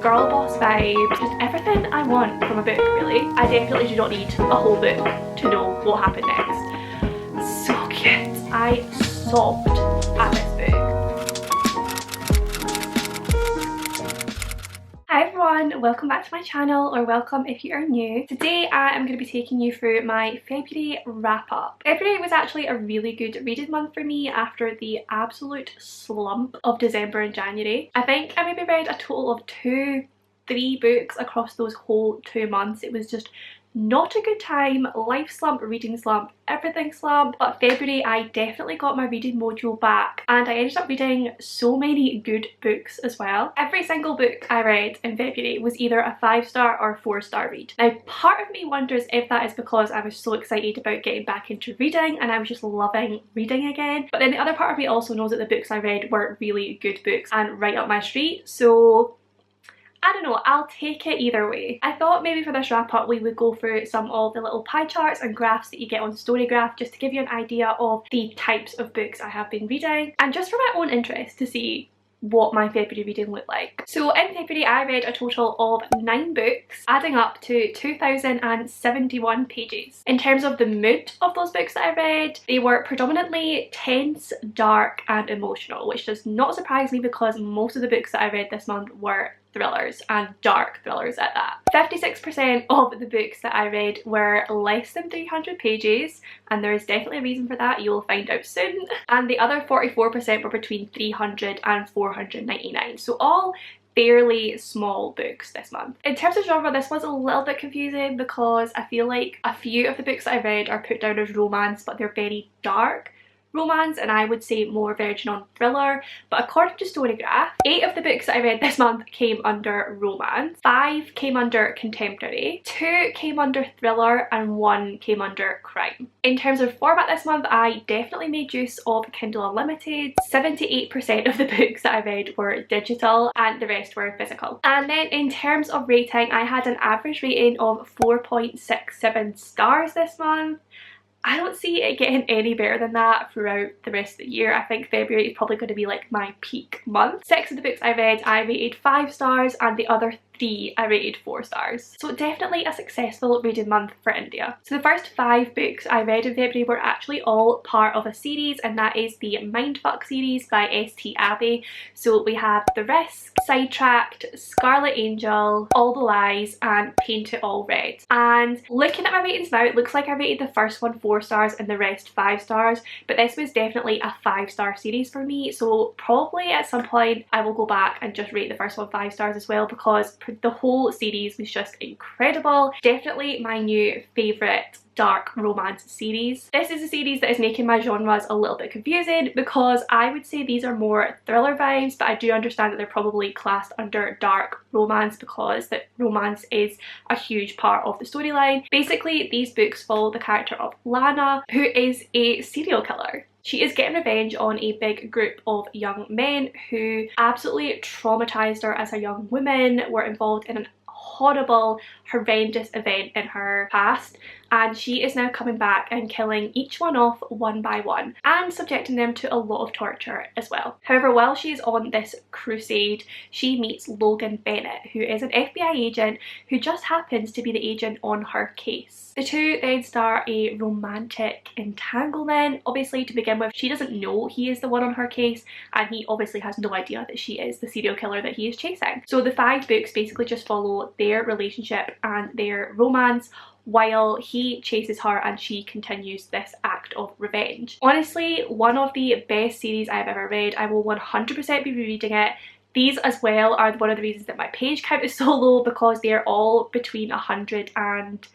girl boss vibes, just everything I want from a book really. I definitely do not need a whole book to know what happened next. So cute. I sobbed at this book. Hi everyone, welcome back to my channel, or welcome if you are new. Today I am going to be taking you through my February wrap up. February was actually a really good reading month for me after the absolute slump of December and January. I think I maybe read a total of 2-3 books across those whole 2 months. It was just not a good time. Life slump, reading slump, everything slump. But February I definitely got my reading mojo back and I ended up reading so many good books as well. Every single book I read in February was either a 5-star or 4-star read. Now part of me wonders if that is because I was so excited about getting back into reading and I was just loving reading again. But then the other part of me also knows that the books I read were really good books and right up my street. So I don't know, I'll take it either way. I thought maybe for this wrap up we would go through some of the little pie charts and graphs that you get on Storygraph just to give you an idea of the types of books I have been reading and just for my own interest to see what my February reading looked like. So in February I read a total of 9 books, adding up to 2,071 pages. In terms of the mood of those books that I read, they were predominantly tense, dark and emotional, which does not surprise me because most of the books that I read this month were thrillers, and dark thrillers at that. 56% of the books that I read were less than 300 pages, and there is definitely a reason for that, you'll find out soon. And the other 44% were between 300 and 499, so all fairly small books this month. In terms of genre, this was a little bit confusing because I feel like a few of the books that I read are put down as romance, but they're very dark romance and I would say more verging on thriller, but according to Storygraph, 8 of the books that I read this month came under romance, 5 came under contemporary, 2 came under thriller and 1 came under crime. In terms of format this month, I definitely made use of Kindle Unlimited. 78% of the books that I read were digital and the rest were physical. And then in terms of rating, I had an average rating of 4.67 stars this month. I don't see it getting any better than that throughout the rest of the year. I think February is probably going to be like my peak month. 6 of the books I read I rated 5 stars and the other 3 I rated 4 stars. So definitely a successful reading month for India. So the first 5 books I read in February were actually all part of a series, and that is the Mindf series by S.T. Abbey. So we have The Risk, Sidetracked, Scarlet Angel, All the Lies and Paint It All Red. And looking at my ratings now, it looks like I rated the first one 4 stars and the rest 5 stars, but this was definitely a 5-star series for me, so probably at some point I will go back and just rate the first one 5 stars as well because the whole series was just incredible. Definitely my new favourite dark romance series. This is a series that is making my genres a little bit confusing because I would say these are more thriller vibes, but I do understand that they're probably classed under dark romance because that romance is a huge part of the storyline. Basically, these books follow the character of Lana, who is a serial killer. She is getting revenge on a big group of young men who absolutely traumatized her as a young woman, were involved in an horrible, horrendous event in her past, and she is now coming back and killing each one off one by one and subjecting them to a lot of torture as well. However, while she is on this crusade, she meets Logan Bennett, who is an FBI agent who just happens to be the agent on her case. The two then start a romantic entanglement. Obviously, to begin with, she doesn't know he is the one on her case, and he obviously has no idea that she is the serial killer that he is chasing. So the 5 books basically just follow their relationship and their romance while he chases her and she continues this act of revenge. Honestly, one of the best series I've ever read. I will 100% be rereading it. These as well are one of the reasons that my page count is so low because they're all between 100 and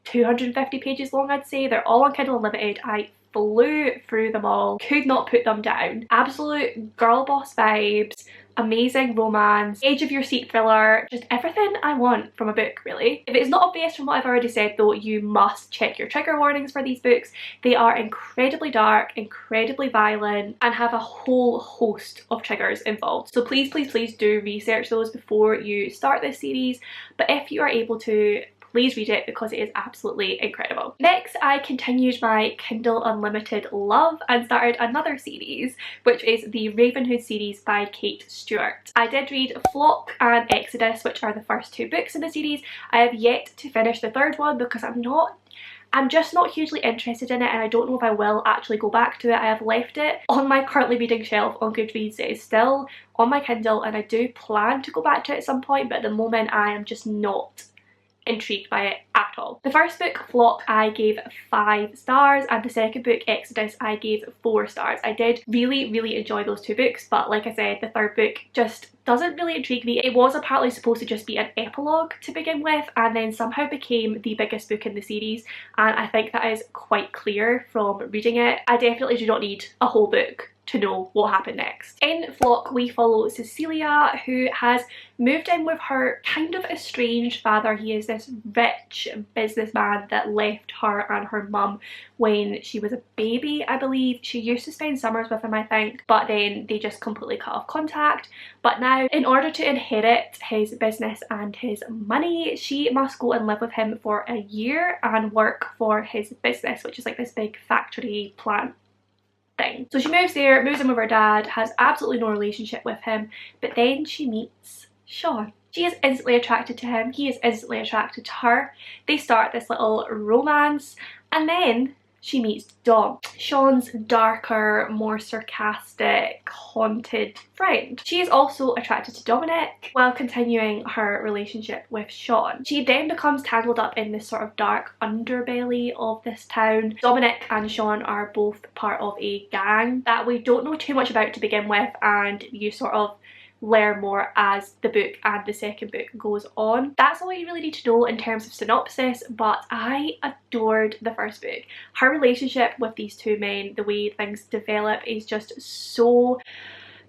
250 pages long, I'd say. They're all on Kindle Unlimited. I flew through them all, could not put them down. Absolute girl boss vibes, amazing romance, edge of your seat thriller, just everything I want from a book really. If it's not obvious from what I've already said though, you must check your trigger warnings for these books. They are incredibly dark, incredibly violent and have a whole host of triggers involved. So please, please, please do research those before you start this series. But if you are able to, please read it because it is absolutely incredible. Next, I continued my Kindle Unlimited love and started another series, which is the Ravenhood series by Kate Stewart. I did read Flock and Exodus, which are the first two books in the series. I have yet to finish the third one because I'm just not hugely interested in it, and I don't know if I will actually go back to it. I have left it on my currently reading shelf on Goodreads. It is still on my Kindle and I do plan to go back to it at some point, but at the moment I am just not intrigued by it at all. The first book, Flock, I gave 5 stars, and the second book, Exodus, I gave 4 stars. I did really enjoy those two books, but like I said, the third book just doesn't really intrigue me. It was apparently supposed to just be an epilogue to begin with, and then somehow became the biggest book in the series, and I think that is quite clear from reading it. I definitely do not need a whole book to know what happened next. In Flock, we follow Cecilia, who has moved in with her kind of estranged father. He is this rich businessman that left her and her mum when she was a baby, I believe. She used to spend summers with him, I think, but then they just completely cut off contact. But now, in order to inherit his business and his money, she must go and live with him for a year and work for his business, which is like this big factory plant thing. So she moves there, moves in with her dad, has absolutely no relationship with him, but then she meets Sean. She is instantly attracted to him, he is instantly attracted to her. They start this little romance, and then she meets Dom, Sean's darker, more sarcastic, haunted friend. She is also attracted to Dominic while continuing her relationship with Sean. She then becomes tangled up in this sort of dark underbelly of this town. Dominic and Sean are both part of a gang that we don't know too much about to begin with, and you sort of learn more as the book and the second book goes on. That's all you really need to know in terms of synopsis, but I adored the first book. Her relationship with these two men, the way things develop, is just so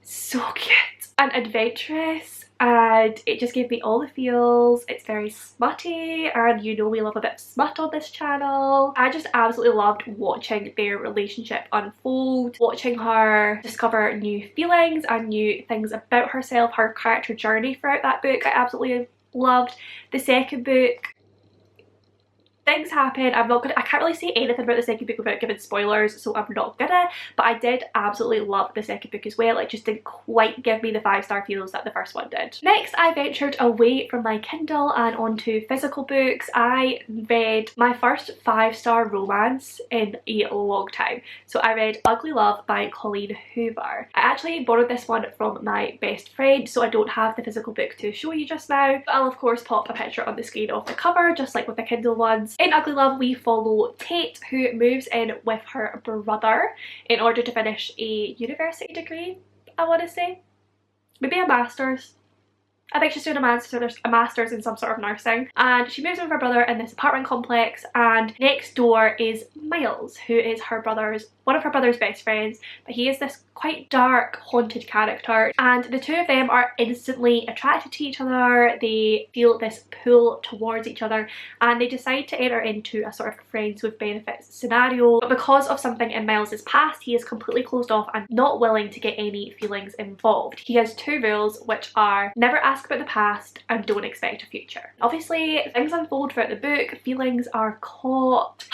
cute and adventurous, and it just gave me all the feels. It's very smutty, and you know we love a bit of smut on this channel. I just absolutely loved watching their relationship unfold, watching her discover new feelings and new things about herself, her character journey throughout that book. I absolutely loved. The second book, things happen. I can't really say anything about the second book without giving spoilers, so I'm not gonna, but I did absolutely love the second book as well. It just didn't quite give me the 5-star feels that the first one did. Next, I ventured away from my Kindle and onto physical books. I read my first 5-star romance in a long time. So I read Ugly Love by Colleen Hoover. I actually borrowed this one from my best friend, so I don't have the physical book to show you just now, but I'll of course pop a picture on the screen of the cover, just like with the Kindle ones. In Ugly Love, we follow Tate, who moves in with her brother in order to finish a university degree, I want to say. Maybe a master's. I think she's doing a master's in some sort of nursing, and she moves in with her brother in this apartment complex, and next door is Miles, who is one of her brother's best friends, but he is this quite dark, haunted character, and the two of them are instantly attracted to each other. They feel this pull towards each other, and they decide to enter into a sort of friends with benefits scenario, but because of something in Miles's past, he is completely closed off and not willing to get any feelings involved. He has 2 rules, which are never ask about the past and don't expect a future. Obviously, things unfold throughout the book, feelings are caught.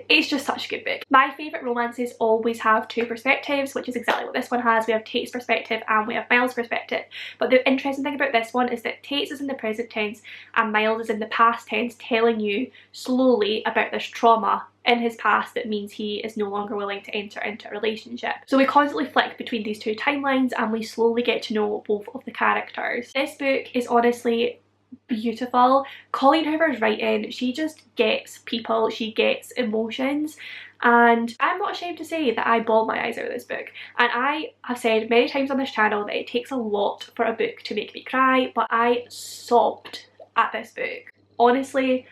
It's just such a good book. My favourite romances always have 2 perspectives, which is exactly what this one has. We have Tate's perspective and we have Miles' perspective. But the interesting thing about this one is that Tate's is in the present tense and Miles is in the past tense, telling you slowly about this trauma in his past that means he is no longer willing to enter into a relationship. So we constantly flick between these 2 timelines and we slowly get to know both of the characters. This book is honestly beautiful. Colleen Hoover's writing, she just gets people, she gets emotions, and I'm not ashamed to say that I bawled my eyes out of this book. And I have said many times on this channel that it takes a lot for a book to make me cry, but I sobbed at this book. Honestly,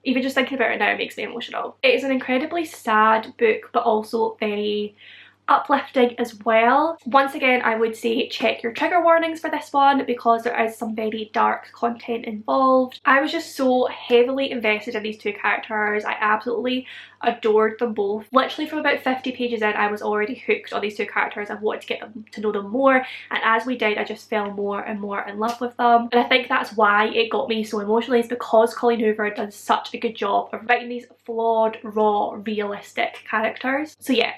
even just thinking about it now makes me emotional. It is an incredibly sad book, but also very uplifting as well. Once again, I would say check your trigger warnings for this one because there is some very dark content involved. I was just so heavily invested in these two characters. I absolutely adored them both. Literally from about 50 pages in, I was already hooked on these two characters. I wanted to get them to know them more, and as we did, I just fell more and more in love with them. And I think that's why it got me so emotionally, is because Colleen Hoover does such a good job of writing these flawed, raw, realistic characters. So yeah,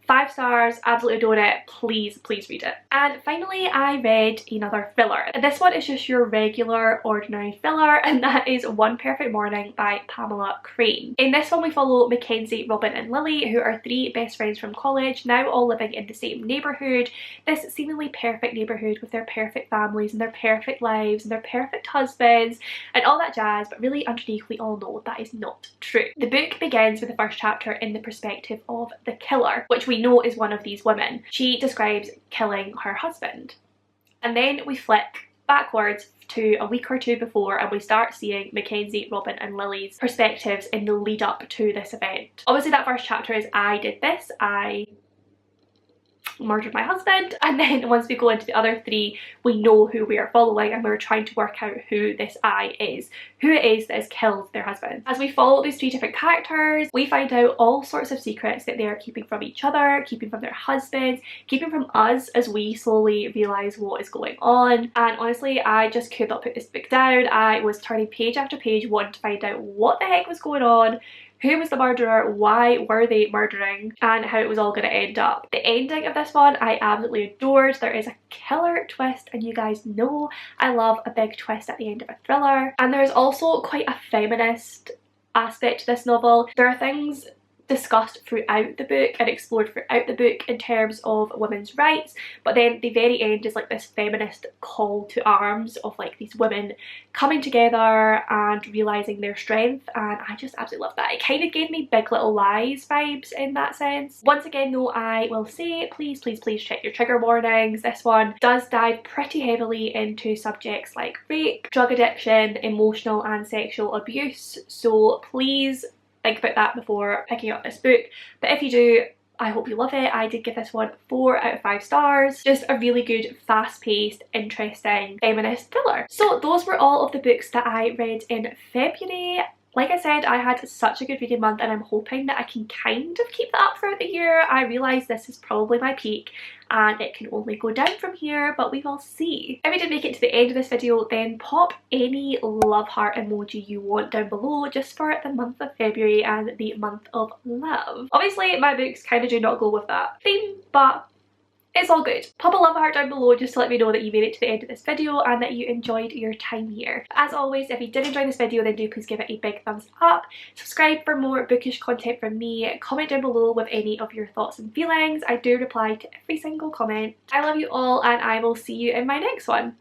5 stars, absolutely adore it. Please read it. And finally, I read another filler. And this one is just your regular, ordinary filler, and that is One Perfect Morning by Pamela Crane. In this one, we follow Mackenzie, Robin and Lily, who are 3 best friends from college, now all living in the same neighbourhood. This seemingly perfect neighbourhood with their perfect families and their perfect lives and their perfect husbands and all that jazz, but really underneath we all know that is not true. The book begins with the first chapter in the perspective of the killer, which we know is one of these women. She describes killing her husband. And then we flick backwards to a week or two before and we start seeing Mackenzie, Robin and Lily's perspectives in the lead up to this event. Obviously that first chapter is I did this, I murdered my husband, and then once we go into the other 3 we know who we are following and we're trying to work out who this I is, who it is that has killed their husband. As we follow these 3 different characters, we find out all sorts of secrets that they are keeping from each other, keeping from their husbands, keeping from us as we slowly realise what is going on. And honestly, I just could not put this book down. I was turning page after page wanting to find out what the heck was going on, who was the murderer, why were they murdering, and how it was all going to end up. The ending of this one I absolutely adored. There is a killer twist, and you guys know I love a big twist at the end of a thriller. And there's also quite a feminist aspect to this novel. There are things discussed throughout the book and explored throughout the book in terms of women's rights, but then the very end is like this feminist call to arms of like these women coming together and realising their strength, and I just absolutely love that. It kind of gave me Big Little Lies vibes in that sense. Once again though, I will say please check your trigger warnings. This one does dive pretty heavily into subjects like rape, drug addiction, emotional and sexual abuse, so please think about that before picking up this book. But if you do, I hope you love it. I did give this one 4 out of 5 stars. Just a really good, fast-paced, interesting feminist thriller. So those were all of the books that I read in February. Like I said, I had such a good reading month and I'm hoping that I can kind of keep that up throughout the year. I realise this is probably my peak and it can only go down from here, but we will see. If you did make it to the end of this video, then pop any love heart emoji you want down below just for the month of February and the month of love. Obviously my books kind of do not go with that theme, but it's all good. Pop a love heart down below just to let me know that you made it to the end of this video and that you enjoyed your time here. As always, if you did enjoy this video, then do please give it a big thumbs up. Subscribe for more bookish content from me. Comment down below with any of your thoughts and feelings. I do reply to every single comment. I love you all and I will see you in my next one.